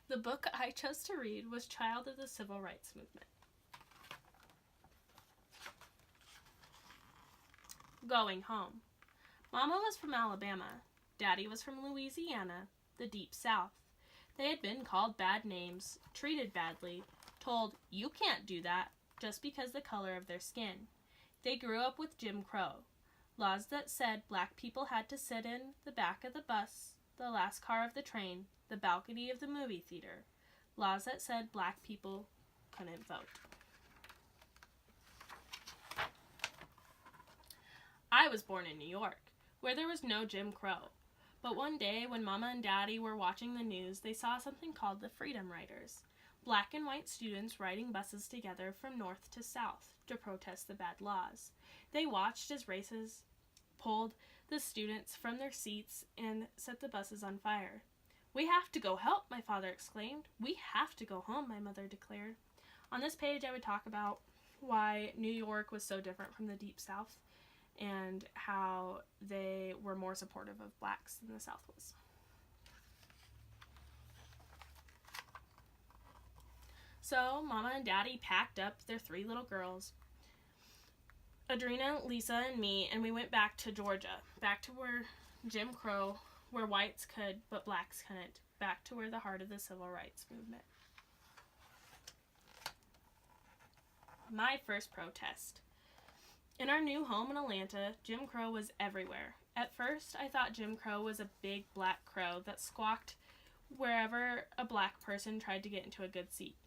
The book I chose to read was Child of the Civil Rights Movement. Going home. Mama was from Alabama. Daddy was from Louisiana, the deep south. They had been called bad names, treated badly, told, "You can't do that," just because the color of their skin. They grew up with Jim Crow, laws that said black people had to sit in the back of the bus, the last car of the train, the balcony of the movie theater, laws that said black people couldn't vote. I was born in New York, where there was no Jim Crow. But one day, when Mama and Daddy were watching the news, they saw something called the Freedom Riders, black and white students riding buses together from north to south to protest the bad laws. They watched as races pulled the students from their seats and set the buses on fire. "We have to go help," my father exclaimed. "We have to go home," my mother declared. On this page, I would talk about why New York was so different from the Deep South and how they were more supportive of blacks than the South was. So, Mama and Daddy packed up their 3 little girls, Adrena, Lisa, and me, and we went back to Georgia, back to where Jim Crow, where whites could but blacks couldn't, back to where the heart of the civil rights movement. My first protest. In our new home in Atlanta, Jim Crow was everywhere. At first, I thought Jim Crow was a big black crow that squawked wherever a black person tried to get into a good seat.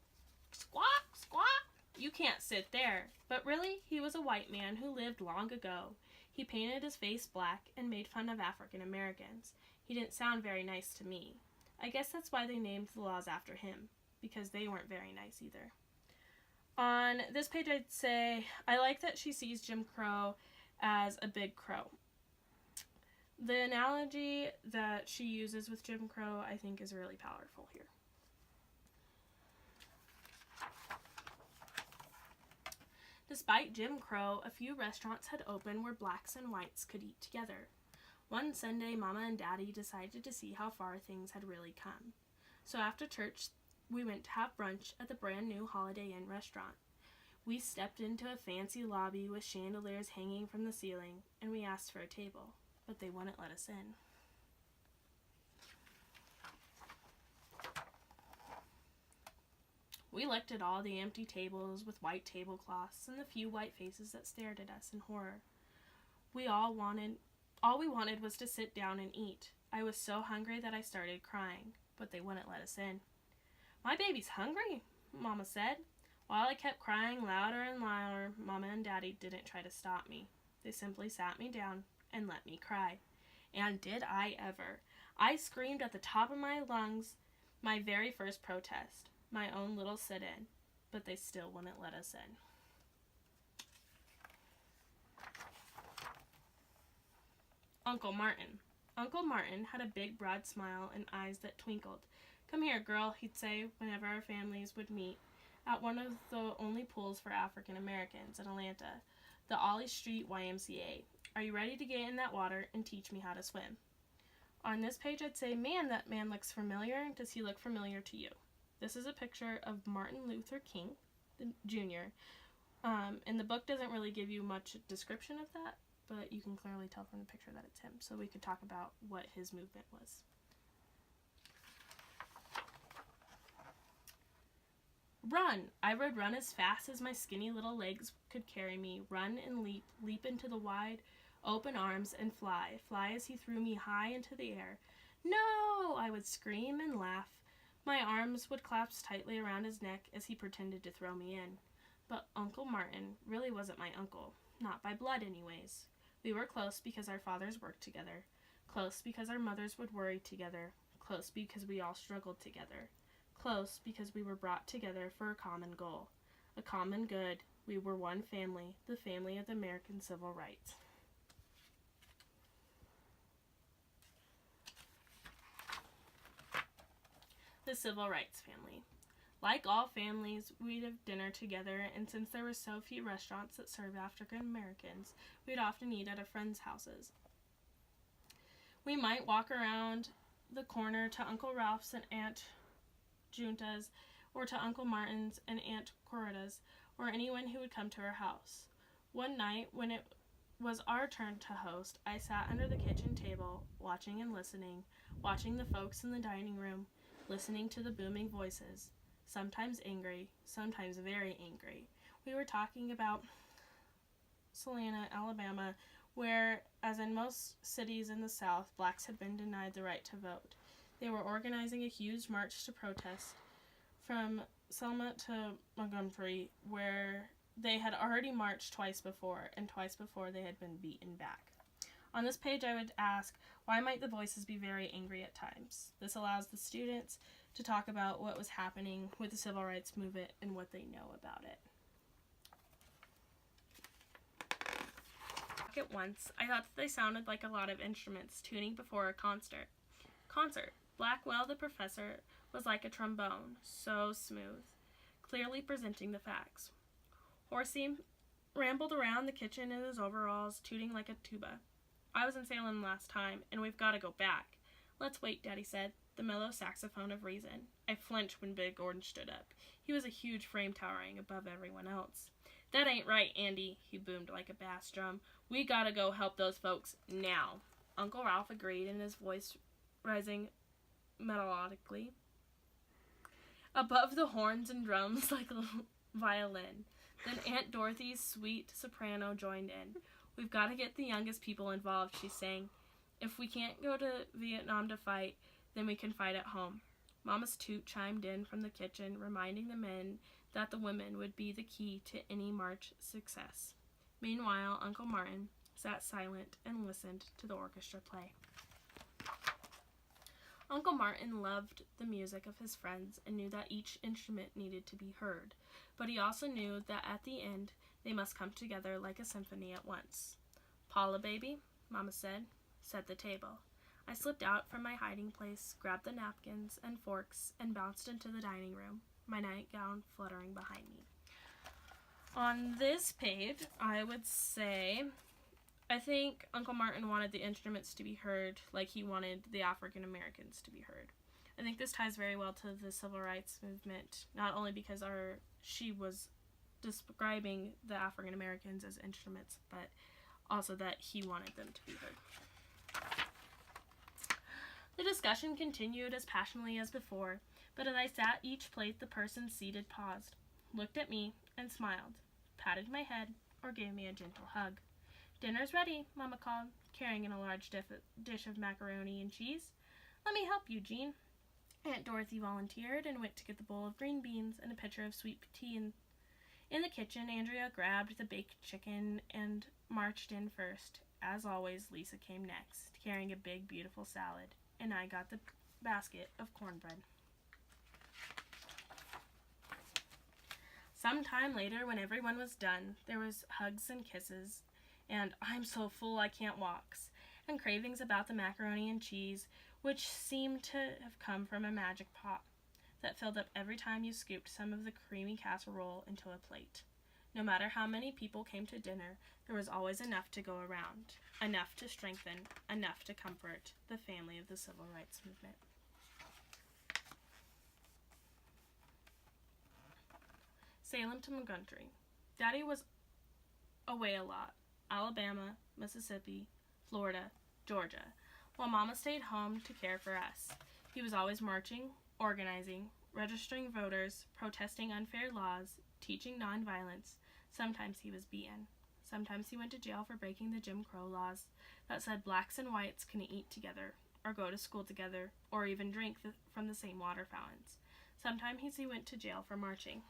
Squawk, squawk, you can't sit there. But really, he was a white man who lived long ago. He painted his face black and made fun of African Americans. He didn't sound very nice to me. I guess that's why they named the laws after him, because they weren't very nice either. On this page, I'd say, I like that she sees Jim Crow as a big crow. The analogy that she uses with Jim Crow, I think, is really powerful here. Despite Jim Crow, a few restaurants had opened where blacks and whites could eat together. One Sunday, Mama and Daddy decided to see how far things had really come. So after church, we went to have brunch at the brand new Holiday Inn restaurant. We stepped into a fancy lobby with chandeliers hanging from the ceiling, and we asked for a table, but they wouldn't let us in. We looked at all the empty tables with white tablecloths and the few white faces that stared at us in horror. All we wanted was to sit down and eat. I was so hungry that I started crying, but they wouldn't let us in. "My baby's hungry," Mama said. While I kept crying louder and louder, Mama and Daddy didn't try to stop me. They simply sat me down and let me cry. And did I ever! I screamed at the top of my lungs, my very first protest, my own little sit-in, but they still wouldn't let us in. Uncle Martin. Uncle Martin had a big, broad smile and eyes that twinkled. "Come here, girl," he'd say whenever our families would meet at one of the only pools for African Americans in Atlanta, the Ollie Street YMCA. "Are you ready to get in that water and teach me how to swim?" On this page, I'd say, "Man, that man looks familiar. Does he look familiar to you?" This is a picture of Martin Luther King Jr. And the book doesn't really give you much description of that, but you can clearly tell from the picture that it's him. So we could talk about what his movement was. Run! I would run as fast as my skinny little legs could carry me, run and leap, leap into the wide, open arms and fly, fly as he threw me high into the air. "No!" I would scream and laugh. My arms would clasp tightly around his neck as he pretended to throw me in. But Uncle Martin really wasn't my uncle, not by blood anyways. We were close because our fathers worked together, close because our mothers would worry together, close because we all struggled together, close because we were brought together for a common goal, a common good. We were one family, the family of the American civil rights. The civil rights family. Like all families, we'd have dinner together, and since there were so few restaurants that served African Americans, we'd often eat at a friend's houses. We might walk around the corner to Uncle Ralph's and Aunt Junta's, or to Uncle Martin's and Aunt Corita's, or anyone who would come to our house. One night, when it was our turn to host, I sat under the kitchen table, watching and listening, watching the folks in the dining room, listening to the booming voices, sometimes angry, sometimes very angry. We were talking about Salina, Alabama, where, as in most cities in the South, blacks had been denied the right to vote. They were organizing a huge march to protest from Selma to Montgomery, where they had already marched twice before, and twice before they had been beaten back. On this page, I would ask, why might the voices be very angry at times? This allows the students to talk about what was happening with the civil rights movement and what they know about it. At once, I thought that they sounded like a lot of instruments tuning before a concert. Blackwell, the professor, was like a trombone, so smooth, clearly presenting the facts. Horsey rambled around the kitchen in his overalls, tooting like a tuba. I was in Salem last time, and we've got to go back. Let's wait, Daddy said, the mellow saxophone of reason. I flinched when Big Gordon stood up. He was a huge frame towering above everyone else. That ain't right, Andy, he boomed like a bass drum. We gotta go help those folks now. Uncle Ralph agreed, and his voice rising melodically above the horns and drums like a violin. Then Aunt Dorothy's sweet soprano joined in. We've got to get the youngest people involved, she sang. If we can't go to Vietnam to fight, then we can fight at home. Mama's toot chimed in from the kitchen, reminding the men that the women would be the key to any march success. Meanwhile, Uncle Martin sat silent and listened to the orchestra play. Uncle Martin loved the music of his friends and knew that each instrument needed to be heard, but he also knew that at the end they must come together like a symphony at once. Paula, baby, Mama said, set the table. I slipped out from my hiding place, grabbed the napkins and forks, and bounced into the dining room, my nightgown fluttering behind me. On this page, I would say, I think Uncle Martin wanted the instruments to be heard like he wanted the African Americans to be heard. I think this ties very well to the civil rights movement, not only because she was describing the African Americans as instruments, but also that he wanted them to be heard. The discussion continued as passionately as before, but as I sat each plate, the person seated paused, looked at me, and smiled, patted my head, or gave me a gentle hug. Dinner's ready, Mama called, carrying in a large dish of macaroni and cheese. Let me help you, Jean. Aunt Dorothy volunteered and went to get the bowl of green beans and a pitcher of sweet tea. In the kitchen, Andrea grabbed the baked chicken and marched in first. As always, Lisa came next, carrying a big, beautiful salad, and I got the basket of cornbread. Some time later, when everyone was done, there was hugs and kisses, and I'm so full I can't walks, and cravings about the macaroni and cheese, which seemed to have come from a magic pot that filled up every time you scooped some of the creamy casserole into a plate. No matter how many people came to dinner, there was always enough to go around, enough to strengthen, enough to comfort the family of the civil rights movement. Salem to Montgomery. Daddy was away a lot. Alabama, Mississippi, Florida, Georgia, while Mama stayed home to care for us. He was always marching, organizing, registering voters, protesting unfair laws, teaching nonviolence. Sometimes he was beaten. Sometimes he went to jail for breaking the Jim Crow laws that said blacks and whites couldn't eat together, or go to school together, or even drink from the same water fountains. Sometimes he went to jail for marching.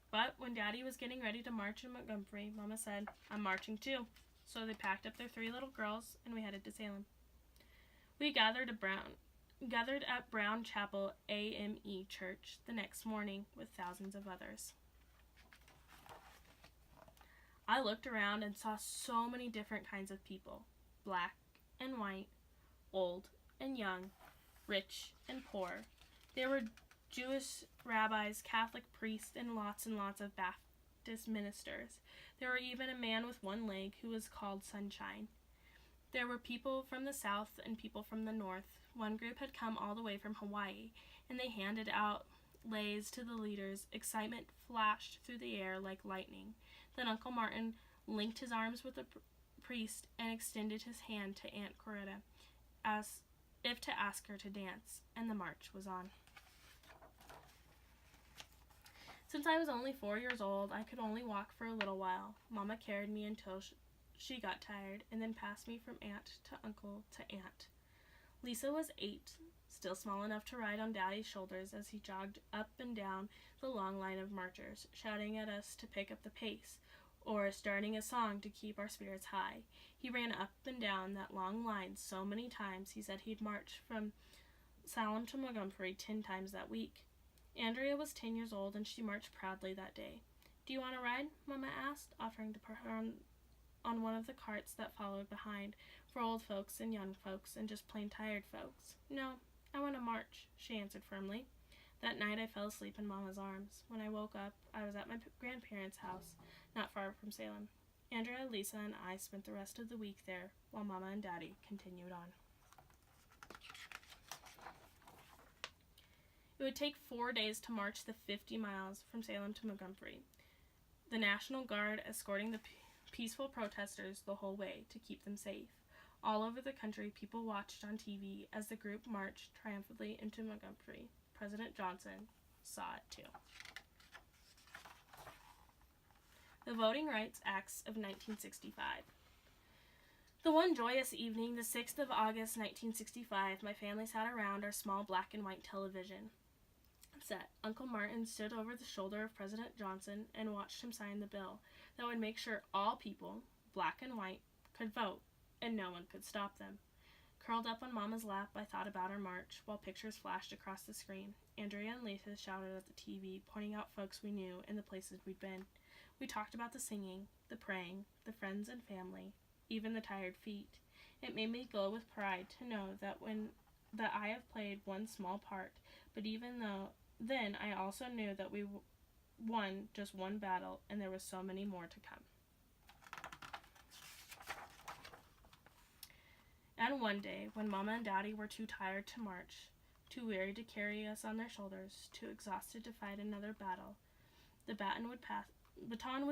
But when Daddy was getting ready to march in Montgomery, Mama said, I'm marching too. So they packed up their 3 little girls, and we headed to Salem. We gathered at Brown Chapel AME Church the next morning with thousands of others. I looked around and saw so many different kinds of people, black and white, old and young, rich and poor. There were Jewish rabbis, Catholic priests, and lots of Baptist ministers. There were even a man with one leg who was called Sunshine. There were people from the south and people from the north. One group had come all the way from Hawaii, and they handed out leis to the leaders. Excitement flashed through the air like lightning. Then Uncle Martin linked his arms with the priest and extended his hand to Aunt Coretta, as if to ask her to dance, and the march was on. Since I was only 4 years old, I could only walk for a little while. Mama carried me until she got tired, and then passed me from aunt to uncle to aunt. Lisa was 8, still small enough to ride on Daddy's shoulders as he jogged up and down the long line of marchers, shouting at us to pick up the pace, or starting a song to keep our spirits high. He ran up and down that long line so many times he said he'd march from Salem to Montgomery 10 times that week. Andrea was 10 years old, and she marched proudly that day. "Do you want to ride?" Mama asked, offering to put her on one of the carts that followed behind, for old folks and young folks and just plain tired folks. "No, I want to march," she answered firmly. That night I fell asleep in Mama's arms. When I woke up, I was at my grandparents' house, not far from Salem. Andrea, Lisa, and I spent the rest of the week there, while Mama and Daddy continued on. It would take 4 days to march the 50 miles from Salem to Montgomery, the National Guard escorting the peaceful protesters the whole way to keep them safe. All over the country, people watched on TV as the group marched triumphantly into Montgomery. President Johnson saw it too. The Voting Rights Acts of 1965. The one joyous evening, the 6th of August, 1965, my family sat around our small black and white television set. Uncle Martin stood over the shoulder of President Johnson and watched him sign the bill that would make sure all people, black and white, could vote, and no one could stop them. Curled up on Mama's lap, I thought about our march, while pictures flashed across the screen. Andrea and Lisa shouted at the TV, pointing out folks we knew and the places we'd been. We talked about the singing, the praying, the friends and family, even the tired feet. It made me glow with pride to know that I have played one small part, but then I also knew that we won just one battle, and there was so many more to come. And one day, when Mama and Daddy were too tired to march, too weary to carry us on their shoulders, too exhausted to fight another battle, the baton would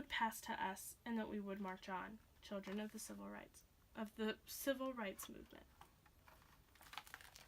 pass to us, and that we would march on, children of the civil rights movement.